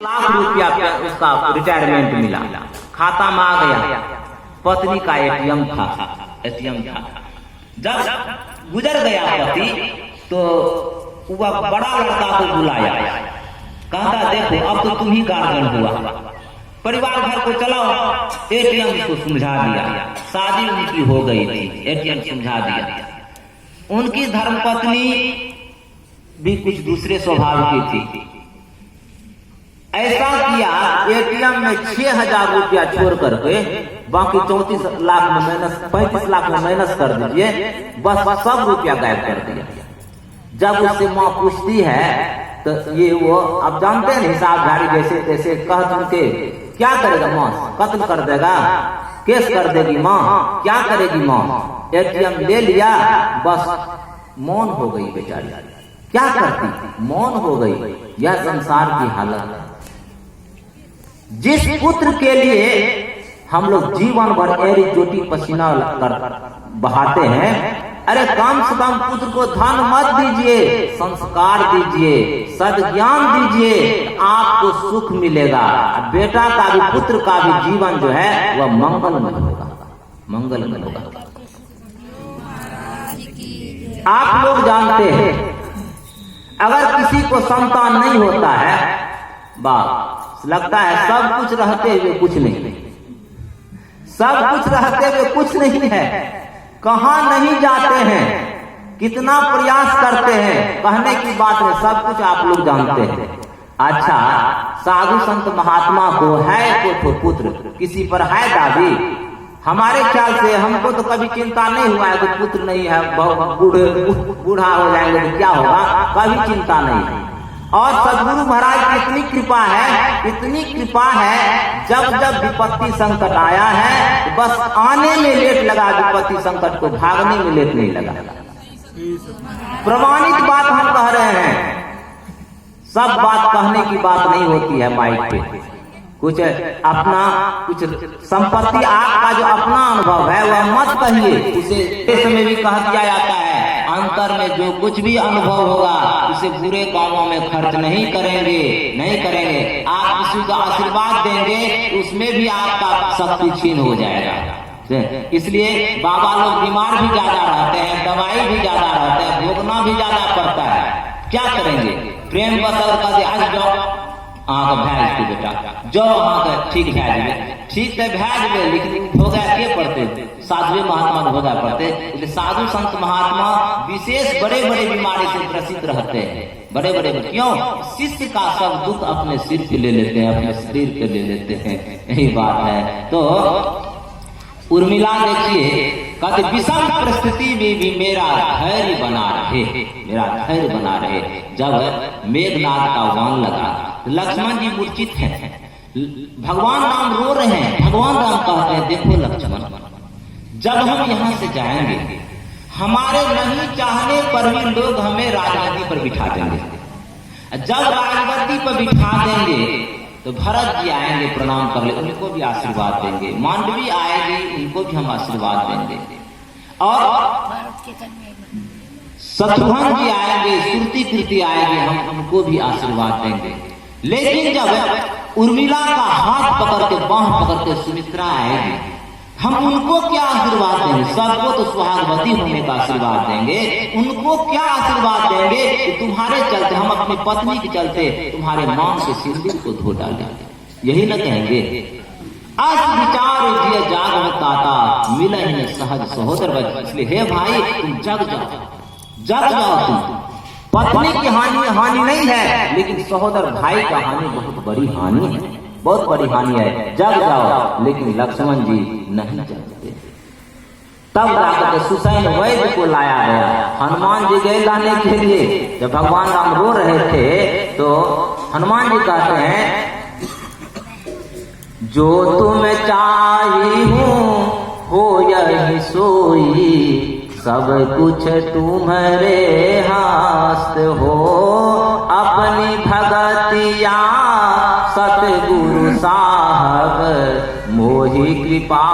लाख रुपया उसका रिटायरमेंट मिला, खाता में आ गया। पत्नी का एटीएम था। जब गुजर गया पति तो वह बड़ा लड़का को बुलाया, कहता देखो अब तो तुम ही गार्जियन हुआ, परिवार घर को चलाओ। एटीएम को समझा दिया, शादी उनकी हो गई थी, एटीएम समझा दिया। उनकी धर्मपत्नी भी कुछ दूसरे स्वभाव की थी। ऐसा किया, एटीएम में 6,000 रुपया छोड़ करके बाकी 34 लाख में माइनस, 35 लाख में माइनस कर दीजिए, बस सब रुपया गायब कर दिया। जब उससे माँ पूछती है तो ये वो अब जानते हैं हिसाबधारी जैसे तैसे कह के क्या करेगा माँ, कत्ल कर देगा, केस कर देगी माँ, क्या करेगी माँ। एटीएम ले लिया, बस मौन हो गई बेचारी। क्या करती, मौन हो गई। यह संसार की हालत है। जिस पुत्र के लिए हम लोग जीवन भर एरी चोटी पसीना कर बहाते हैं, अरे कम से कम पुत्र को धन मत दीजिए, संस्कार दीजिए, सद्ज्ञान दीजिए, आपको सुख मिलेगा। बेटा का भी, पुत्र का भी जीवन जो है वह मंगलमय होगा, मंगलमय होगा। आप लोग जानते हैं अगर किसी को संतान नहीं होता है, बाप लगता है सब कुछ रहते हुए कुछ नहीं, सब कुछ रहते हुए कुछ नहीं है। कहां नहीं जाते हैं, कितना प्रयास करते हैं, कहने की बात है, सब कुछ आप लोग जानते हैं। अच्छा, साधु संत महात्मा को है को पुत्र, किसी पर है दादी? हमारे ख्याल से हमको तो कभी चिंता नहीं हुआ है कि पुत्र नहीं है, बूढ़ा हो जाएंगे तो क्या होगा, कभी चिंता नहीं है। और सदगुरु महाराज की इतनी कृपा है, इतनी कृपा है, जब जब विपत्ति संकट आया है तो बस आने में लेट लगा, विपत्ति संकट को भागने में लेट नहीं लगा। प्रमाणित बात हम कह रहे हैं, सब बात कहने की बात नहीं होती है माइक पे। कुछ अपना, कुछ संपत्ति आपका जो अपना अनुभव है वह मत कहिए, उसे इस समय भी कह दिया जाता है, अंतर में जो कुछ भी अनुभव होगा उसे बुरे कामों में खर्च नहीं करेंगे, नहीं करेंगे। आप किसी को आशीर्वाद देंगे उसमें भी आपका शक्ति छीन हो जाएगा। इसलिए बाबा लोग बीमार भी ज्यादा रहते हैं, दवाई भी ज्यादा रहते हैं, भोगना भी ज्यादा पड़ता है। क्या करेंगे, प्रेम बतौर का आज जाओ भेज के बेटा जो ठीक भेज, ठीक है भेज, लेकिन भोगा के पड़ते, साधु महात्मा भोगा पड़ते। साधु संत महात्मा विशेष बड़े बड़े बीमारी से ग्रसित रहते हैं, बड़े बड़े। क्यों? शिष्य का सब दुख अपने सिर पे ले लेते हैं, अपने शरीर पे ले लेते हैं, यही बात है। तो उर्मिला देखिए, कहते विषम परिस्थिति में भी मेरा धैर्य बना रहे, मेरा धैर्य बना रहे। जब मेघनाथ का वान लगा, लक्ष्मण जी मूर्छित हैं, भगवान राम रो रहे हैं। भगवान राम कहते हैं देखो लक्ष्मण, जब हम यहाँ से जाएंगे, हमारे नहीं चाहने पर भी लोग हमें राजगद्दी पर बिठा देंगे। जब राजगद्दी पर बिठा देंगे तो भरत जी आएंगे, प्रणाम कर ले, उनको भी आशीर्वाद देंगे। मांडवी आएगी, उनको भी हम आशीर्वाद देंगे। और शत्रुघ्न जी आएंगे, श्रुति कीर्ति आएंगे, हम उनको भी आशीर्वाद देंगे। लेकिन जब उर्मिला का हाथ पकड़ के, बांह पकड़ के सुमित्रा आएगी, हम उनको क्या आशीर्वाद देंगे? सबको तो सुहागवती होने का आशीर्वाद देंगे, उनको क्या आशीर्वाद देंगे कि तुम्हारे चलते, हम अपनी पत्नी के चलते तुम्हारे मांग से सिंदूर को धो डालेंगे, यही न कहेंगे? अस विचार जिय जाग में ताता, मिले ही सहज सहोदर बच। इसलिए हे भाई तुम जग जाओ, जग जाओ। तुम पत्नी की हानि नहीं है, लेकिन सहोदर भाई का हानि बहुत बड़ी हानि है, बहुत बड़ी हानि है। जग जाओ। लेकिन लक्ष्मण जी नहीं जगते। तब जाकर सुसैन वैद्य को लाया गया, हनुमान जी गए लाने के लिए। जब भगवान राम रो रहे थे तो हनुमान जी कहते हैं, जो तुम चाही हो यही सोई, सब कुछ तुम्हारे हाथ हो। अपनी भगतिया सतगुरु साहब मोहि कृपा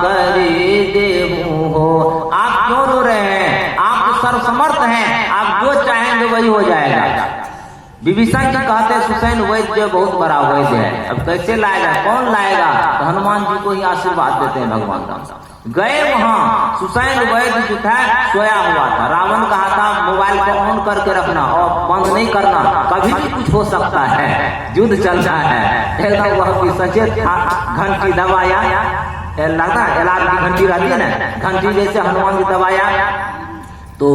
करी देहु हो। आप क्यों रो रहे हैं? आप सर्वसमर्थ हैं, आप जो चाहेंगे वही हो जाएगा। विभीषण जी कहते हैं सुसैन वैद्य जो बहुत बड़ा वैद्य है, अब कैसे लाएगा, कौन लाएगा? तो हनुमान जी को ही आशीर्वाद देते हैं भगवान राम। गए वहां, सुसैन वैद्य जो था सोया हुआ था। रावण कहा था मोबाइल को ऑन करके रखना और बंद नहीं करना, कभी भी कुछ हो सकता है, युद्ध चल रहा है। एकदम वह भी सचेत था। घंटी दबाया, लगता है अलार्म की घंटी रहती है ना, घंटी जैसे हनुमान जी दबाया तो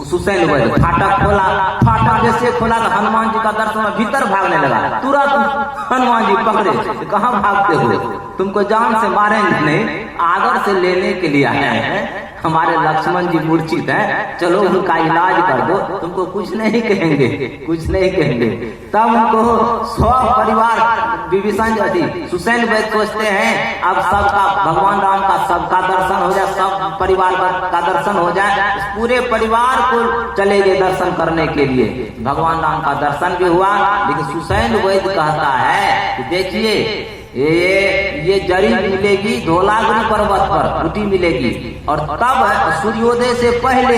सुसैन वैद्य फाटक खोला। फाटक जैसे खोला तो हनुमान जी का दर्शन भीतर भागने लगा। तुरंत हनुमान जी पकड़े, कहाँ भागते हो, तुमको जान से मारेंगे नहीं, आदर से लेने के लिए आए हैं। हमारे लक्ष्मण जी मूर्छित हैं, चलो उनका इलाज कर दो, तुमको कुछ नहीं कहेंगे, कुछ नहीं कहेंगे। तब उनको सब परिवार विभीषण जी सुसैन वैद्य सोचते हैं अब सबका भगवान राम का सबका दर्शन हो जाए, सब परिवार का दर्शन हो जाए। पूरे परिवार को चले गए दर्शन करने के लिए। भगवान राम का दर्शन भी हुआ, लेकिन सुसैन वैद्य कहता है कि देखिए ये जड़ी मिलेगी धौलागिरी पर्वत पर, बूटी मिलेगी, और तब सूर्योदय से पहले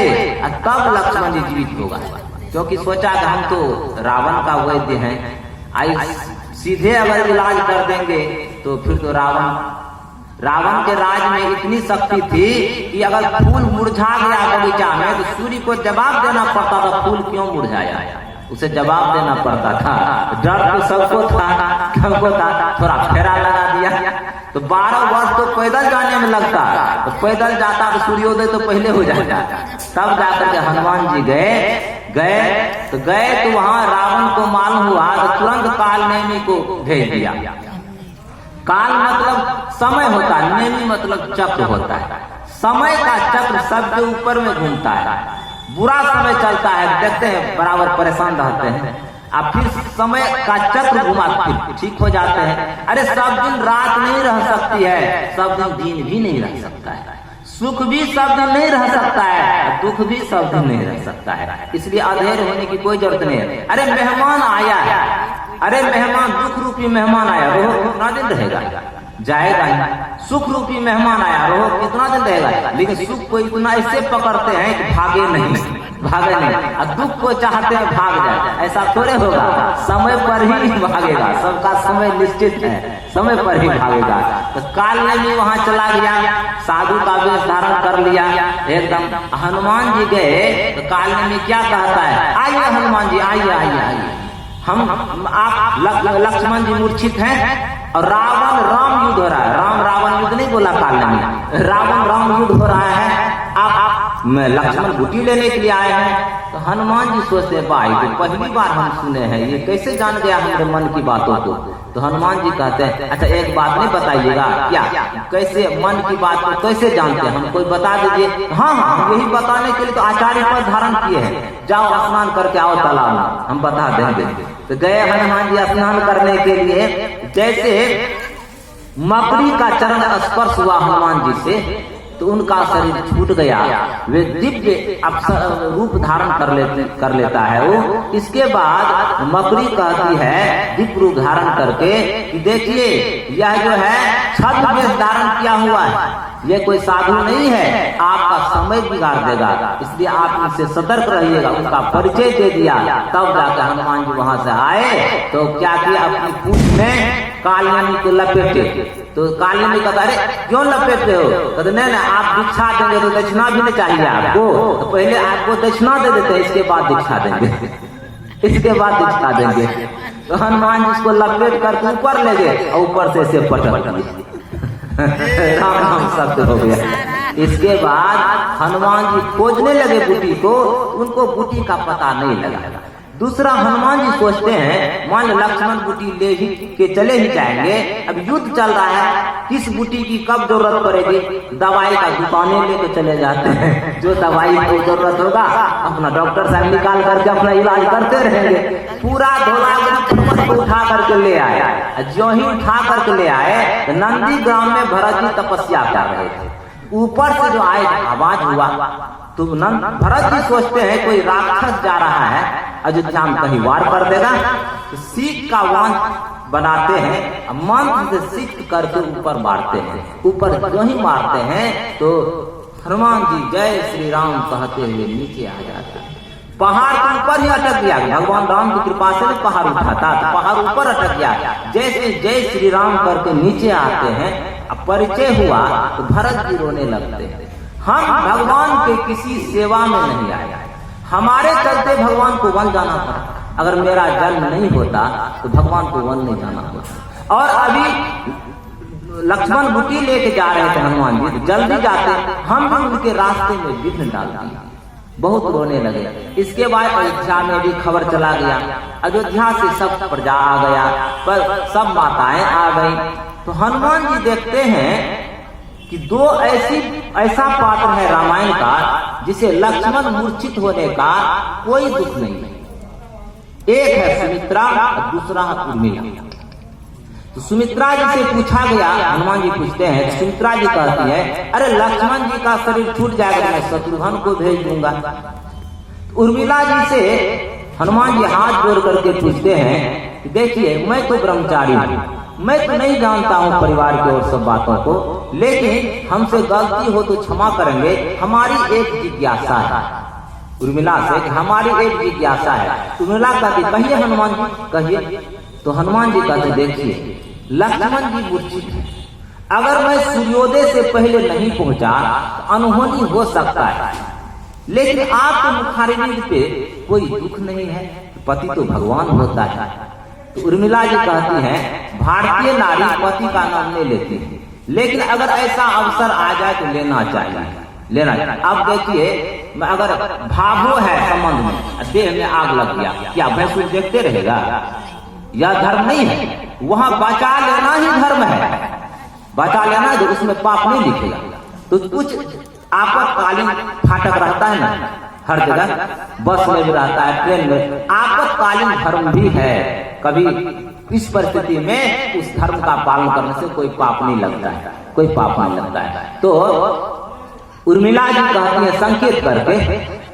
तब लक्ष्मण जी जीवित होगा। क्योंकि सोचा कि हम तो रावण का वैद्य हैं, आई सीधे अगर इलाज कर देंगे तो फिर तो रावण के राज में इतनी शक्ति थी कि अगर फूल मुरझा गया बगीचा में तो सूर्य को जवाब देना पड़ता था फूल क्यों मुरझाया, उसे जवाब देना पड़ता था। डर तो सबको था, थोड़ा फेरा लगा दिया तो 12 वर्ष तो पैदल जाने में लगता, तो पैदल जाता तो सूर्योदय तो पहले हो जाता। तब जाकर के हनुमान जी गए तो वहां रावण को मालूम हुआ तो तुरंत काल नेमी को भेज दिया। काल मतलब समय होता है, नेमी मतलब चक्र होता है। समय का चक्र सबके ऊपर में घूमता है। बुरा समय चलता है, देखते हैं बराबर परेशान रहते हैं, अब फिर समय का चक्र घुमा फिर ठीक हो जाते हैं। अरे सब दिन रात नहीं रह सकती है, सब दिन भी नहीं रह सकता है, सुख भी सब दिन नहीं रह सकता है, दुख भी सब दिन नहीं रह सकता है। इसलिए अधेर होने की कोई जरूरत नहीं है। अरे मेहमान आया है, अरे मेहमान दुख रूपी मेहमान आया, रोह कितना दिन रहेगा, जाएगा ही। सुख रूपी मेहमान आया, रोह कितना दिन रहेगा, लेकिन सुख को इतना ऐसे पकड़ते हैं कि भागे नहीं, और दुख को चाहते हैं भाग जाए, ऐसा थोड़े होगा। समय पर ही भागेगा, सबका समय निश्चित है, समय पर ही भागेगा। तो काल ने भी वहां चला गया, साधु का वेश धारण कर लिया एकदम। हनुमान जी गए तो काल ने क्या कहता है, आइए हनुमान जी आइए, हम आप लक्ष्मण जी मूर्छित हैं और राम युद्ध हो रहा है। रावण युद्ध नहीं बोला काल ने, राम युद्ध हो रहा है, आप मैं लक्ष्मण बूटी लेने के लिए आए हैं। तो हनुमान जी सोचते भाई तो पहली बार हम सुने हैं, ये कैसे जान गया हमारे मन की बातों को। तो हनुमान जी कहते हैं अच्छा एक बात नहीं बताइएगा क्या, कैसे मन की बात को कैसे जानते हैं, हम कोई बता दीजिए। हाँ यही बताने के लिए तो आचार्य पद धारण किए हैं, जाओ स्नान करके आओ तालाब में, हम बता देंगे। तो गए हनुमान जी स्नान करने के लिए, जैसे मकड़ी का चरण स्पर्श हुआ हनुमान जी से तो उनका शरीर छूट गया, वे दिव्य रूप धारण कर लेता है वो। इसके बाद मकड़ी कहती है दिव्य रूप धारण करके कि देखिए यह जो है छद्म वेश धारण किया हुआ है, ये कोई साधु नहीं है, आपका समय बिगाड़ देगा, इसलिए आप इनसे सतर्क रहिएगा। उनका परिचय दे दिया। तब जाकर हनुमान जी वहां से आए तो क्या किया, अपनी पूंछ में कालियानी को लपेटे। तो कालियानी कहता अरे क्यों लपेटते हो, कहते नहीं आप दीक्षा देंगे तो दक्षिणा भी नहीं चाहिए आपको, तो पहले आपको दक्षिणा दे देते इसके बाद दीक्षा देंगे, इसके बाद दीक्षा देंगे। तो हनुमान जी इसको लपेट करके ऊपर ले गए और ऊपर से इसे पटक दिए, राम शब्द हो गया। इसके बाद हनुमान जी खोजने लगे बूटी को, उनको बूटी का पता नहीं लगा। दूसरा हनुमान जी सोचते हैं मान लो लक्ष्मण बूटी ले ही के चले ही जाएंगे, अब युद्ध चल रहा है, किस बूटी की कब जरूरत पड़ेगी, दवाई का दुकानें लेके चले जाते हैं, जो दवाई को जरूरत होगा अपना डॉक्टर साहब निकाल करके अपना इलाज करते रहेंगे। पूरा धौलागिरी को उठा करके ले आए, जो ही उठा करके ले आए नंदी ग्राम में भरत जी तपस्या कर रहे थे। ऊपर से जो आए आवाज हुआ तो भरत जी सोचते हैं कोई राक्षस जा रहा है, अयोध्या में कहीं वार कर देगा, तो सीख का वाण बनाते हैं, मंत्र से सिक्त करके ऊपर मारते हैं। ऊपर जो ही मारते हैं तो हनुमान जी जय श्री राम कहते हुए नीचे आ जाते हैं। पहाड़ के ऊपर ही अटक गया। भगवान राम की कृपा से पहाड़ उठाता, पहाड़ ऊपर अटक गया। जैसे जय श्री राम करके नीचे आते हैं, अब परिचय हुआ तो भरत जी रोने लगते हैं। हम भगवान के किसी सेवा में नहीं आए, हमारे चलते भगवान को वन जाना पड़ा। अगर मेरा जन्म नहीं होता तो भगवान को वन नहीं जाना होता। और अभी लक्ष्मण बूटी लेके जा रहे थे हनुमान जी, तो जल्दी जाते, हम भी उनके रास्ते में विघ्न डाल दिया, बहुत रोने लगे। इसके बाद अयोध्या में भी खबर चला गया, अयोध्या से सब प्रजा आ गया, पर सब माताएं आ गई। तो हनुमान जी देखते हैं कि दो ऐसा पात्र है रामायण का जिसे लक्ष्मण मूर्छित होने का कोई दुख नहीं है। एक है सुमित्रा और दूसरा है उर्मिला। तो सुमित्रा जी से पूछा गया, हनुमान जी पूछते हैं, सुमित्रा जी कहती है, अरे लक्ष्मण जी का शरीर छूट जाएगा, मैं शत्रुघ्न को भेज दूंगा। उर्मिला जी से हनुमान जी हाथ जोड़ करके पूछते हैं, देखिए मैं तो ब्रह्मचारी हूँ, मैं तो नहीं जानता हूँ परिवार की और सब बातों को, लेकिन हमसे गलती हो तो क्षमा करेंगे, हमारी एक जिज्ञासा है। उर्मिला से हमारी एक जिज्ञासा है। उर्मिला कहती, कहिए हनुमान जी कहिए। तो हनुमान जी कहते, देखिए लक्ष्मण जी मूर्छित है, अगर मैं सूर्योदय से पहले नहीं पहुंचा तो अनहोनी हो सकता है, लेकिन आपके मुखारविंद पे कोई दुख नहीं है, पति तो भगवान होता है। तो उर्मिला जी कहती हैं, भारतीय नारी पति का नाम नहीं लेती, लेकिन अगर ऐसा अवसर आ जाए तो लेना चाहिए, लेना चाहिए। अब देखिए, अगर भावो है संबंध में, देह में आग लग गया, क्या भैंसुर देखते रहेगा? यह धर्म नहीं है। वहां बचा लेना ही धर्म है, बचा लेना, जो उसमें पाप नहीं लिखेगा। तो कुछ आपातकालीन फाटक रहता है ना हर जगह, बस में भी रहता है, ट्रेन में, आपातकालीन धर्म भी है। कभी इस परिस्थिति में उस धर्म का पालन करने से कोई पाप नहीं लगता है, कोई पाप नहीं लगता है। तो उर्मिला जी कहती है संकेत करके,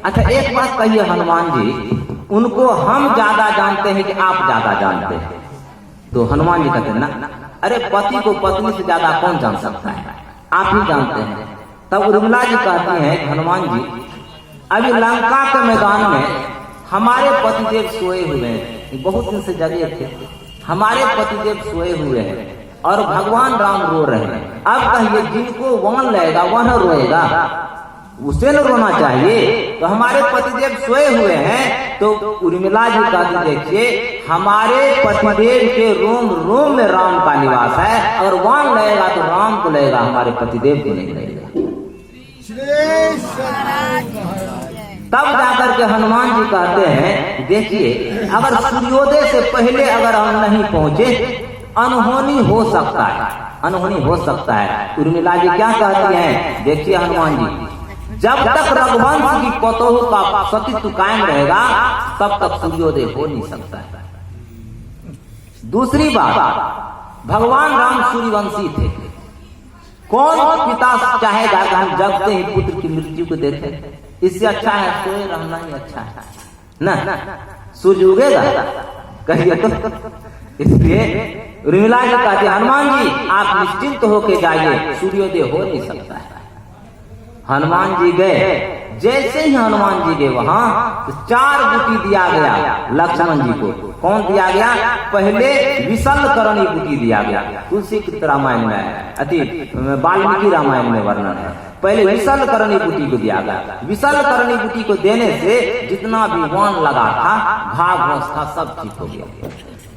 अच्छा एक बात कहिए हनुमान जी, उनको हम ज्यादा जानते हैं कि आप ज्यादा जानते हैं? तो हनुमान जी कहते हैं, ना, अरे पति को पत्नी से ज्यादा कौन जान सकता है, आप ही जानते हैं। तब उर्मिला जी कहती हैं, हनुमान जी अभी लंका के मैदान में हमारे पतिदेव सोए हुए हैं, बहुत दिन से जगे थे, हमारे पतिदेव सोए हुए हैं और भगवान राम रो रहे हैं। अब कहिए जिनको वन लेगा वह रोएगा, उसे न रोना चाहिए। तो हमारे पतिदेव सोए हुए हैं। तो उर्मिला जी कहती, देखिए हमारे पतिदेव के रोम रोम में राम का निवास है, अगर वन लेगा तो राम को लेगा, हमारे पतिदेव को नहीं लेगा। तब जाकर के हनुमान जी कहते हैं, देखिए अगर सूर्योदय से पहले अगर हम नहीं पहुंचे, अनहोनी हो सकता है, अनहोनी हो सकता है। उर्मिला जी क्या कहती हैं, देखिए हनुमान जी, जब तक रघुवंश की पतोह का सतीत्व कायम रहेगा तब तक सूर्योदय हो नहीं सकता है। दूसरी बात, भगवान राम सूर्यवंशी थे, कौन पिता चाहेगा कि हम जगते ही पुत्र की मृत्यु को देखें? इससे अच्छा है सोए रहना ही अच्छा है ना, सूर्य उगेगा कहिए तो। इसलिए उर्मिला जी कहती, हनुमान जी आप निश्चिंत होके जाइए, सूर्योदय हो नहीं सकता है। हनुमान जी गए, जैसे ही हनुमान जी गए वहां तो 4 बूटी दिया गया लक्ष्मण जी को। कौन दिया गया? पहले विशल करणी बूटी दिया गया, तुलसी की रामायण में, अति वाल्मीकि रामायण में वर्णन है। पहले विशल करणी बूटी को दिया गया। विशल करणी बूटी को देने से जितना भी वान लगा था, घाव घोस था, सब ठीक हो गया।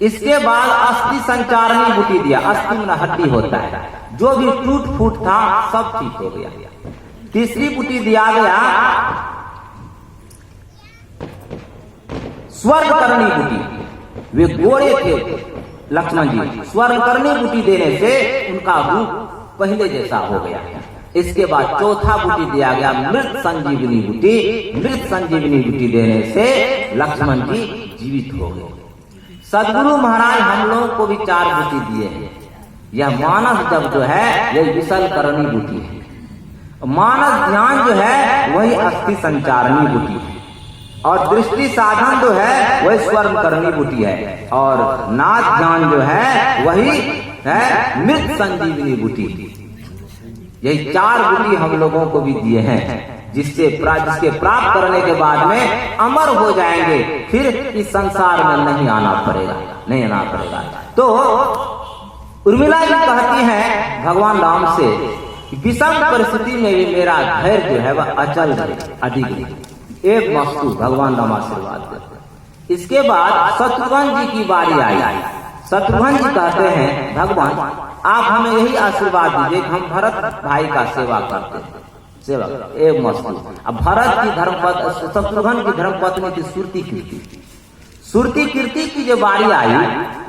इसके बाद अस्थि संचारणी बूटी दिया, अस्थि में हड्डी होता है, जो भी टूट फूट था सब ठीक हो गया। तीसरी बूटी दिया गया स्वर्ग करनी बूटी, वे गोरे थे लक्ष्मण जी, स्वर्ग करनी बूटी देने से उनका रूप पहले जैसा हो गया। इसके बाद चौथा बूटी दिया गया मृत संजीवनी बूटी। मृत संजीवनी बूटी देने से लक्ष्मण जी जीवित हो गए। सदगुरु महाराज हम लोगों को भी 4 बूटी दिए हैं। यह मानस जब जो है यही विशल करनी बूटी है, मानस ध्यान जो है वही अस्थि संचारणी बूटी है, और दृष्टि साधन जो है वही स्वर्ण करनी बूटी है, और नाथ ध्यान जो है वही है मृत संजीवनी बूटी। यही 4 बूटी हम लोगों को भी दिए हैं। जिसके प्राप्त करने के बाद में अमर हो जाएंगे, फिर इस संसार में नहीं आना पड़ेगा। तो उर्मिला जी कहती हैं भगवान राम से, विषम परिस्थिति में भी मेरा धैर्य जो है वह अचल रहे, अडिग रहे। एक वस्तु भगवान राम आशीर्वाद देते हैं। इसके बाद शत्रुघ्न जी की बारी आई। शत्रुघ्न जी कहते हैं भगवान आप हमें यही आशीर्वाद दीजिए कि हम भरत भाई का सेवा करते हैं। सेवा एक वस्तु। अब भरत की धर्मपत्नी, शत्रुघ्न की धर्मपत्नी थी सुरती कीर्ति की जो बारी आई,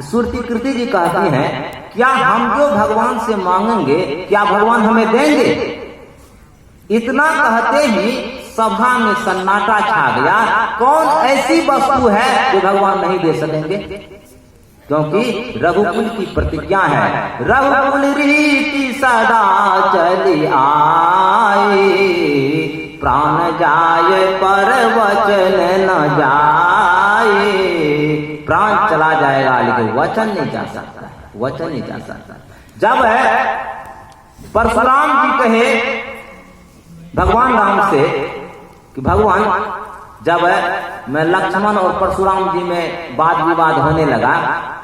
सुरती कीर्ति जी कहती हैं क्या हम जो भगवान से मांगेंगे क्या भगवान हमें देंगे? इतना कहते ही सभा में सन्नाटा छा गया। कौन ऐसी वस्तु है जो भगवान नहीं दे सकेंगे? क्योंकि रघुकुल की प्रतिज्ञा है, रघुकुल रीति सदा चली आए, प्राण जाए पर वचन न जाए। प्राण चला जाएगा लेकिन वचन नहीं जा सकता, वचन नहीं जा सकता। जब परशुराम जी कहे भगवान राम से कि भगवान जब मैं लक्ष्मण और परशुराम जी में वाद विवाद होने लगा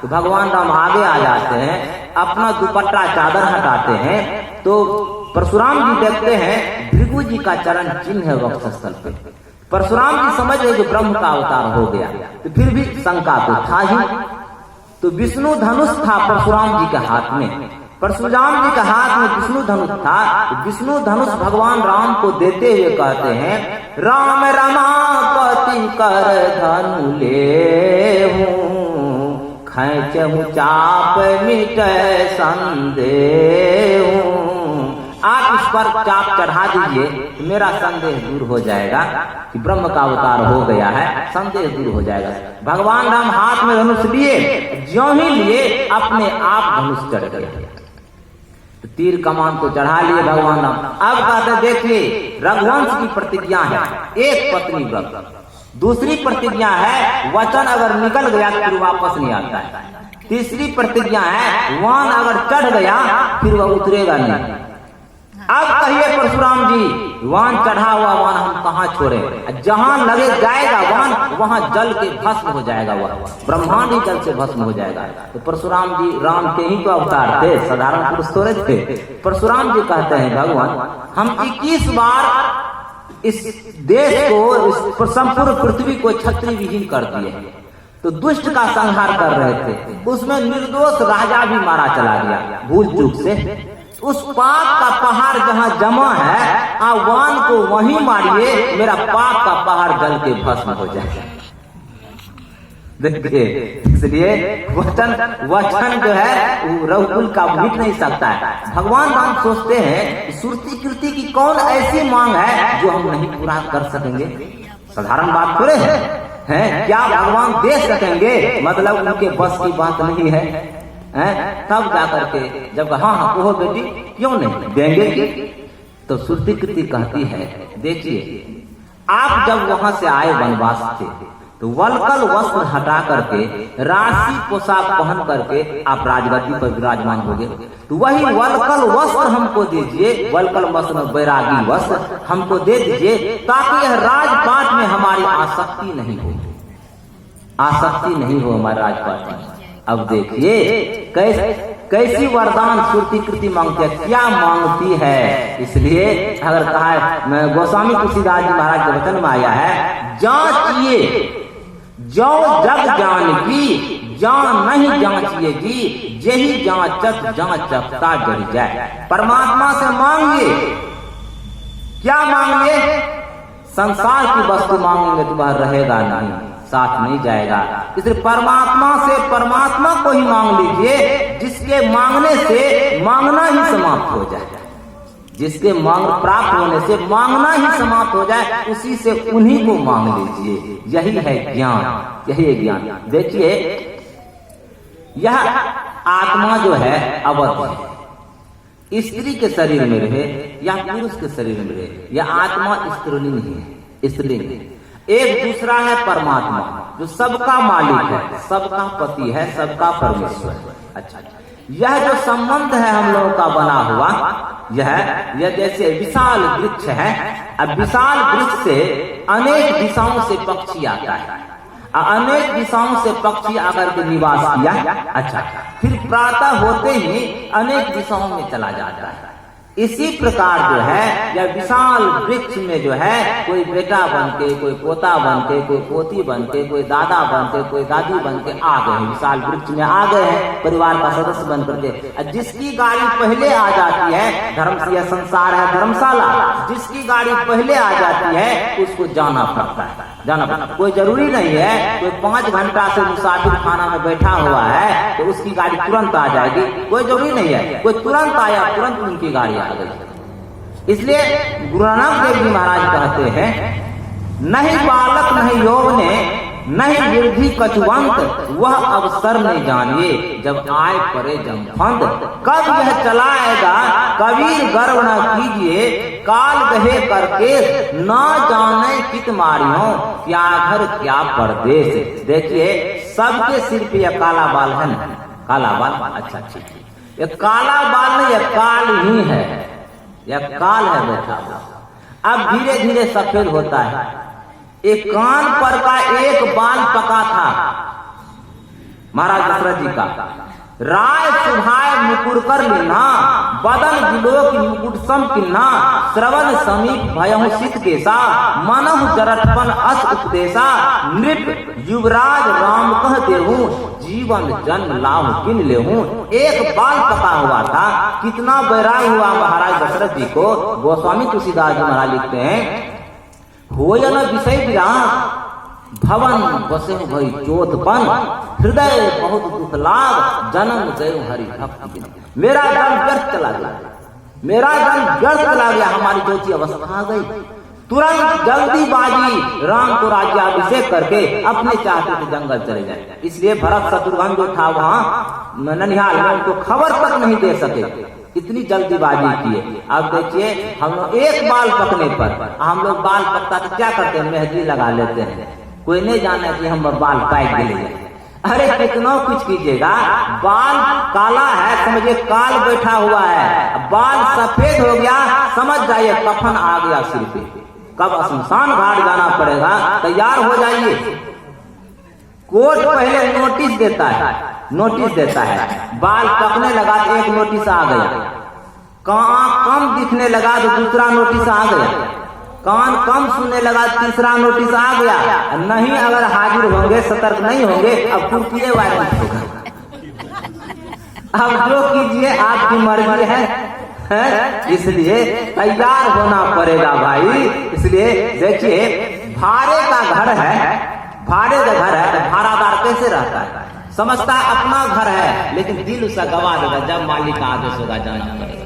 तो भगवान राम आगे आ जाते हैं, अपना दुपट्टा चादर हटाते हैं, तो परशुराम जी देखते हैं भृगु जी का चरण चिन्ह है वक्षस्थल पे। परशुराम जी समझ गए कि ब्रह्म का अवतार हो गया, तो फिर भी शंका तो था ही। तो विष्णु धनुष था परशुराम जी के हाथ में, परशुराम जी के हाथ में विष्णु धनुष था। विष्णु धनुष भगवान राम को देते हुए कहते हैं राम रमापति कर धनु ले हूँ, खैचहु चाप मिटे संदेह। आप इस पर चाप चढ़ा दीजिए तो मेरा संदेह दूर हो जाएगा कि ब्रह्म का अवतार हो गया है, संदेह दूर हो जाएगा। भगवान राम हाथ में धनुष लिए, ज्यों ही लिए अपने आप धनुष चढ़ गए, तीर कमान को चढ़ा लिए भगवान राम। अब कहते देखिए रघुवंश की प्रतिज्ञा है एक पत्नी व्रत, दूसरी प्रतिज्ञा है वचन अगर निकल गया फिर वापस नहीं आता है, तीसरी प्रतिज्ञा है वान अगर चढ़ गया फिर वह उतरेगा नहीं। अब कहिए परशुराम जी वान चढ़ा हुआ वान हम कहाँ छोड़े? जहां लगे जाएगा वान वहां जल के भस्म हो जाएगा, वह ब्रह्मांड ही जल से भस्म हो जाएगा। तो परशुराम जी राम के ही तो अवतार थे, साधारण पुरुष थोड़े थे। परशुराम जी कहते हैं भगवान हम 21 बार इस देश को, संपूर्ण पृथ्वी को क्षत्रिय विहीन कर दिए, तो दुष्ट का संहार कर रहे थे, उसमें निर्दोष राजा भी मारा चला गया भूल चूक से। उस पाप का पहाड़ जहां जमा है आह्वान को वहीं मारिए, मेरा पाप का पहाड़ जल के भस्म हो जाए। देखिए इसलिए वचन जो है रघुकुल का मिट नहीं सकता है। भगवान राम सोचते हैं सुरती कीर्ति की कौन ऐसी मांग है जो हम नहीं पूरा कर सकेंगे? साधारण बात थोड़े है, क्या भगवान दे सकेंगे? मतलब उनके बस की बात नहीं है। तब जाकर के जब हाँ हाँ कहो बेटी क्यों नहीं देंगे की? तो सुरती कीर्ति कहती है देखिए आप जब वहां से आए वनवास थे तो वलकल वस्त्र हटा करके राशि पोशाक पहन करके आप राजगद्दी पर विराजमान हो गए, तो वही वलकल वस्त्र हमको दीजिए, वलकल वस्त्र बैरागी वस्त्र हमको दे दीजिए ताकि यह राजपाट में हमारी आसक्ति नहीं हो, आसक्ति नहीं हो हमारे राजपाट में। अब देखिए कैसी वरदान सुरती कीर्ति मांगती है, क्या मांगती है। इसलिए अगर कहा है मैं गोस्वामी तुलसीदास जी महाराज के वचन में आया है जांचिए जो जग जान की जान नहीं जांचिएगी, यही जांचत जांचता जड़ जाए। परमात्मा से मांगिए, क्या मांगिए? संसार की वस्तु मांगेंगे तो वह रहेगा नहीं, साथ नहीं जाएगा। इसलिए परमात्मा से परमात्मा को ही मांग लीजिए, जिसके मांगने से मांगना ही समाप्त हो जाए, जिसके मांग प्राप्त होने से मांगना ही समाप्त हो जाए, उसी से उन्हीं को मांग लीजिए। यही है ज्ञान, यही है ज्ञान। देखिए यह आत्मा जो है अवध है, स्त्री के शरीर में रहे या पुरुष के शरीर में रहे, यह आत्मा स्त्रीलिंग है, स्त्रीलिंग है। एक दूसरा है परमात्मा जो सबका मालिक है, सबका पति है, सबका परमेश्वर है। अच्छा, यह जो संबंध है हम लोगों का बना हुआ, यह जैसे विशाल वृक्ष है। अब विशाल वृक्ष से अनेक दिशाओं से पक्षी आता है, अनेक दिशाओं से पक्षी आकर के निवास किया। अच्छा, फिर प्रातः होते ही अनेक दिशाओं में चला जाता है। इसी प्रकार जो है यह विशाल वृक्ष में जो है कोई बेटा बनके, कोई पोता बनके, कोई पोती बनके, कोई दादा बनके, कोई दादी बनके आ गए हैं, विशाल वृक्ष में आ गए हैं परिवार का सदस्य बन करके। जिसकी गाड़ी पहले आ जाती है, धर्म यह संसार है धर्मशाला, जिसकी गाड़ी पहले आ जाती है उसको जाना पड़ता है, जाना पड़ता। कोई जरूरी नहीं है कोई 5 घंटा से मुसाफिर खाना में बैठा हुआ है तो उसकी गाड़ी तुरंत आ जाएगी, कोई जरूरी नहीं है। कोई तुरंत आया, तुरंत उनकी गाड़ी आ गई। इसलिए गुरु नानक देव जी महाराज कहते हैं, नहीं बालक नहीं यौवने नहीं वृद्धि कछुवंत, वह अवसर नहीं जानिए जब आए परे जमफंद। कब यह चलाएगा कबीर गर्व न कीजिए, काल गहे करके न जाने कित मारियों, क्या घर क्या परदेश। देखिए सबके सिर पे यह काला बाल है ना, काला बाल। अच्छा ठीक है, ये काला बाल नहीं, यह काल ही है, यह काल है बैठा हुआ। अब धीरे धीरे सफेद होता है। एक कान पर का एक बाल पका था महाराज दशरथ जी का, राय सुभाय मुकुर कर लेना, बदन बिलोक मुकुट सम किन्ना, श्रवण समीप भयहु सित केसा, मनहु जरटपन अस उपदेशा, नृप युवराज राम कह देहूं, जीवन जन्म लाभ किन लेहूं। एक बाल पका हुआ था, कितना बैराग हुआ महाराज दशरथ जी को। गोस्वामी तुलसीदास जी महाराज लिखते हैं, होय न विषय विराग भवन बसे भई चोतपन, हृदय बहुत दुख लाग जन्म गए हरि भक्ति बिन। मेरा जन्म व्यर्थ चला गया, मेरा जन्म व्यर्थ चला गया, हमारी जो सी अवस्था आ गई। तुरंत जल्दीबाजी राम को राज्याभिषेक करके अपने चाहते थे जंगल चले जाए। इसलिए भरत शत्रुघ्न जो था वहां ननिहाल में उनको खबर तक नहीं दे सके, इतनी जल्दीबाजी किए। अब देखिए हम लोग एक बाल पकने पर, हम लोग बाल पकता तो क्या करते हैं, मेहंदी लगा लेते हैं, कोई नहीं जाने कि हम बाल काट दिए। अरे कितना कुछ कीजिएगा, बाल काला है समझिए काल बैठा हुआ है, बाल सफेद हो गया समझ जाइए कफन आ गया सिर पे, कब शमशान घाट जाना पड़ेगा, तैयार हो जाइए। कोर्ट पहले नोटिस देता है, नोटिस देता है, बाल पकने लगा तो एक नोटिस आ गया, कान कम दिखने लगा तो दूसरा नोटिस आ गया, कान कम सुनने लगा तीसरा नोटिस आ गया। नहीं अगर हाजिर होंगे, सतर्क नहीं होंगे, अब कुर्तिये वायरल होगा। अब जो कीजिए आपकी मर्जी है, इसलिए तैयार होना पड़ेगा भाई। इसलिए देखिए भाड़े का घर है, भाड़े का घर है, भाड़ादार कैसे रहता है, समझता है अपना घर है, लेकिन दिल उसका गवा देगा जब मालिक का आदेश होगा जाना पड़ेगा।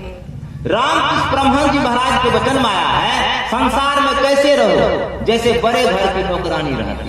रामकृष्ण परमहंस जी महाराज के वचन में आया है, संसार में कैसे रहो जैसे बड़े घर की नौकरानी रहती।